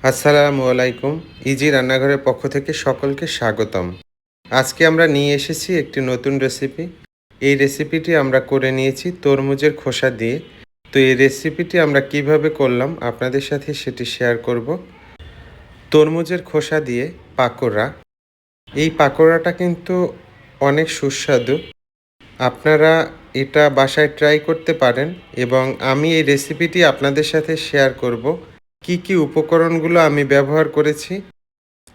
আসসালামু আলাইকুম। ইজি রান্নাঘরের পক্ষ থেকে সকলকে স্বাগতম। আজকে আমরা নিয়ে এসেছি একটি নতুন রেসিপি। এই রেসিপিটি আমরা করে নিয়েছি তরমুজের খোসা দিয়ে। তো এই রেসিপিটি আমরা কিভাবে করলাম আপনাদের সাথে সেটি শেয়ার করব। তরমুজের খোসা দিয়ে পাকোড়া। এই পাকোড়াটা কিন্তু অনেক সুস্বাদু। আপনারা এটা বাসায় ট্রাই করতে পারেন এবং আমি এই রেসিপিটি আপনাদের সাথে শেয়ার করব। কি, কি উপকরণগুলো আমি ব্যবহার করেছি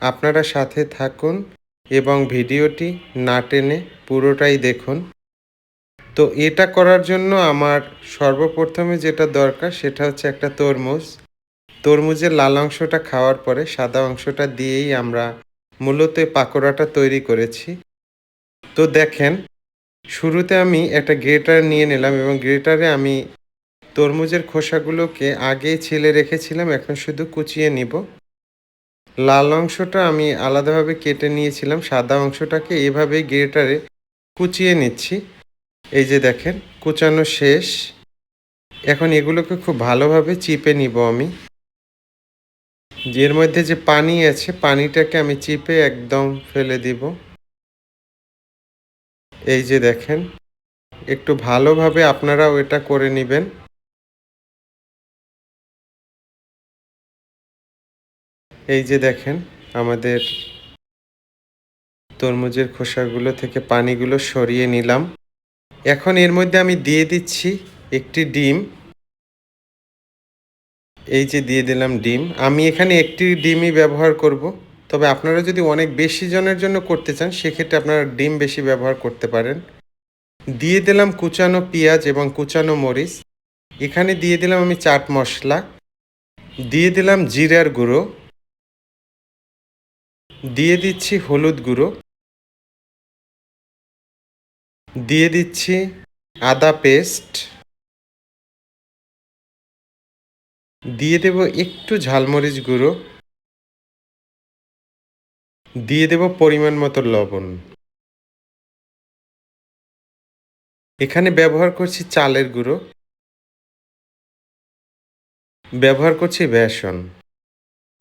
আপনারা সাথে থাকুন এবং ভিডিওটি না টেনে পুরোটাই দেখুন। তো এটা করার জন্য আমার সর্বপ্রথমে যেটা দরকার সেটা হচ্ছে একটা তরমুজ। তরমুজের লাল অংশটা খাওয়ার পরে সাদা অংশটা দিয়েই আমরা মূলত এই পাকোড়াটা তৈরি করেছি। তো দেখেন, শুরুতে আমি একটা গ্রেটার নিয়ে নিলাম এবং গ্রেটারে আমি তরমুজের খোসাগুলোকে আগেই ছিলে রেখেছিলাম, এখন শুধু কুচিয়ে নিব। লাল অংশটা আমি আলাদাভাবে কেটে নিয়েছিলাম। সাদা অংশটাকে এভাবেই গ্রেটারে কুচিয়ে নিচ্ছি। এই যে দেখেন, কুচানো শেষ। এখন এগুলোকে খুব ভালোভাবে চিপে নিব আমি। এর মধ্যে যে পানি আছে, পানিটাকে আমি চিপে একদম ফেলে দিব। এই যে দেখেন, একটু ভালোভাবে আপনারাও এটা করে নিবেন। এই যে দেখেন, আমাদের তরমুজের খোসাগুলো থেকে পানিগুলো সরিয়ে নিলাম। এখন এর মধ্যে আমি দিয়ে দিচ্ছি একটি ডিম। এই যে দিয়ে দিলাম ডিম। আমি এখানে একটি ডিমই ব্যবহার করব। তবে আপনারা যদি অনেক বেশি জনের জন্য করতে চান সেক্ষেত্রে আপনারা ডিম বেশি ব্যবহার করতে পারেন। দিয়ে দিলাম কুচানো পেঁয়াজ এবং কুচানো মরিচ। এখানে দিয়ে দিলাম আমি চাট মশলা। দিয়ে দিলাম জিরার গুঁড়ো। দিয়ে দিচ্ছি হলুদ গুঁড়ো। দিয়ে দিচ্ছি আদা পেস্ট। দিয়ে দেব একটু ঝালমরিচ গুঁড়ো। দিয়ে দেব পরিমাণ মতো লবণ। এখানে ব্যবহার করছি চালের গুঁড়ো। ব্যবহার করছি বেসন।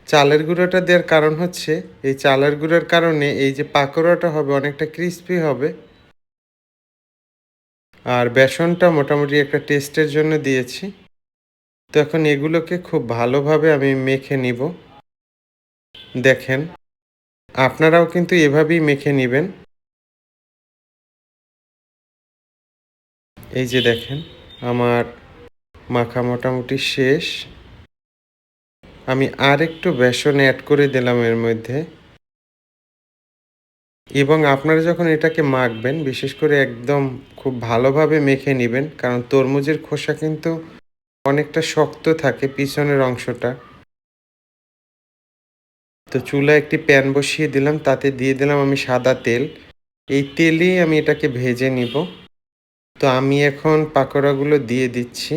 চালের গুঁড়োটা দেওয়ার কারণ হচ্ছে, এই চালের গুঁড়োর কারণে এই যে পাকোড়াটা হবে অনেকটা ক্রিস্পি হবে। আর বেসনটা মোটামুটি একটা টেস্টের জন্য দিয়েছি। তো এখন এগুলোকে খুব ভালোভাবে আমি মেখে নিব। দেখেন, আপনারাও কিন্তু এভাবেই মেখে নিবেন। এই যে দেখেন, আমার মাখা মোটামুটি শেষ। আমি আর একটু বেসন অ্যাড করে দিলাম এর মধ্যে। এবং আপনারা যখন এটাকে মাখবেন, বিশেষ করে একদম খুব ভালোভাবে মেখে নিবেন, কারণ তরমুজের খোসা কিন্তু অনেকটা শক্ত থাকে পিছনের অংশটা। তো চুলায় একটি প্যান বসিয়ে দিলাম, তাতে দিয়ে দিলাম আমি সাদা তেল। এই তেলেই আমি এটাকে ভেজে নিব। তো আমি এখন পাকোড়াগুলো দিয়ে দিচ্ছি।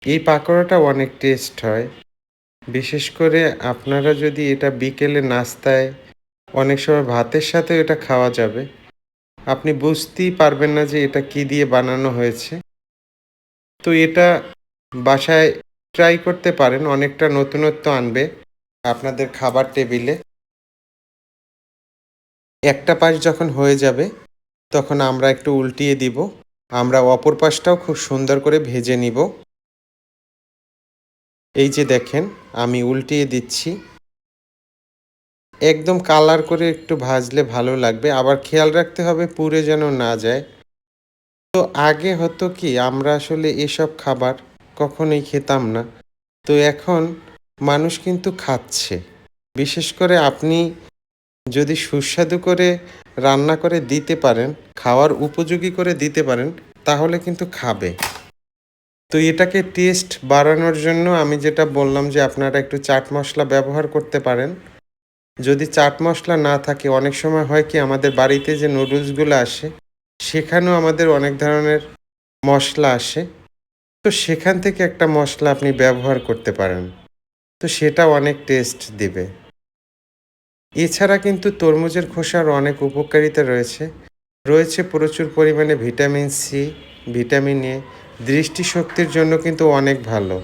এই পাকোড়াটা অনেক টেস্ট হয়। বিশেষ করে আপনারা যদি এটা বিকেলে নাস্তায়, অনেক সময় ভাতের সাথেও এটা খাওয়া যাবে। আপনি বুঝতেই পারবেন না যে এটা কি দিয়ে বানানো হয়েছে। তো এটা বাসায় ট্রাই করতে পারেন, অনেকটা নতুনত্ব আনবে আপনাদের খাবার টেবিলে। একটা পাশ যখন হয়ে যাবে তখন আমরা একটু উল্টিয়ে দিব। আমরা অপর পাশটাও খুব সুন্দর করে ভেজে নিব। এই যে দেখেন, আমি উল্টিয়ে দিচ্ছি। একদম কালার করে একটু ভাজলে ভালো লাগবে। আবার খেয়াল রাখতে হবে পুড়ে যেন না যায়। তো আগে হতো কি, আমরা আসলে এসব খাবার কখনোই খেতাম না। তো এখন মানুষ কিন্তু খাচ্ছে। বিশেষ করে আপনি যদি সুস্বাদু করে রান্না করে দিতে পারেন, খাওয়ার উপযোগী করে দিতে পারেন, তাহলে কিন্তু খাবে। তো এটাকে টেস্ট বাড়ানোর জন্য আমি যেটা বললাম যে আপনারা একটু চাট মশলা ব্যবহার করতে পারেন। যদি চাট মশলা না থাকে, অনেক সময় হয় কি আমাদের বাড়িতে যে নুডলসগুলো আসে, সেখানেও আমাদের অনেক ধরনের মশলা আসে। তো সেখান থেকে একটা মশলা আপনি ব্যবহার করতে পারেন। তো সেটা অনেক টেস্ট দিবে। এছাড়া কিন্তু তরমুজের খোসার অনেক উপকারিতা রয়েছে। রয়েছে প্রচুর পরিমাণে ভিটামিন সি, ভিটামিন এ, দৃষ্টিশক্তির জন্য কিন্তু অনেক ভালো।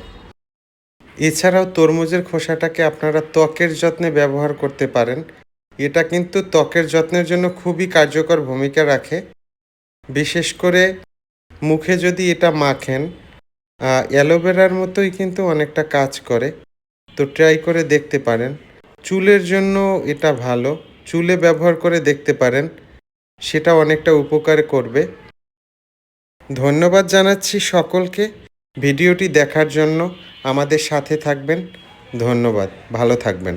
এছাড়াও তরমুজের খোসাটাকে আপনারা ত্বকের যত্নে ব্যবহার করতে পারেন। এটা কিন্তু ত্বকের যত্নের জন্য খুবই কার্যকর ভূমিকা রাখে। বিশেষ করে মুখে যদি এটা মাখেন, অ্যালোভেরার মতোই কিন্তু অনেকটা কাজ করে। তো ট্রাই করে দেখতে পারেন। চুলের জন্য এটা ভালো। চুলে ব্যবহার করে দেখতে পারেন। সেটা অনেকটা উপকার করবে। ধন্যবাদ জানাচ্ছি সকলকে ভিডিওটি দেখার জন্য। আমাদের সাথে থাকবেন। ধন্যবাদ। ভালো থাকবেন।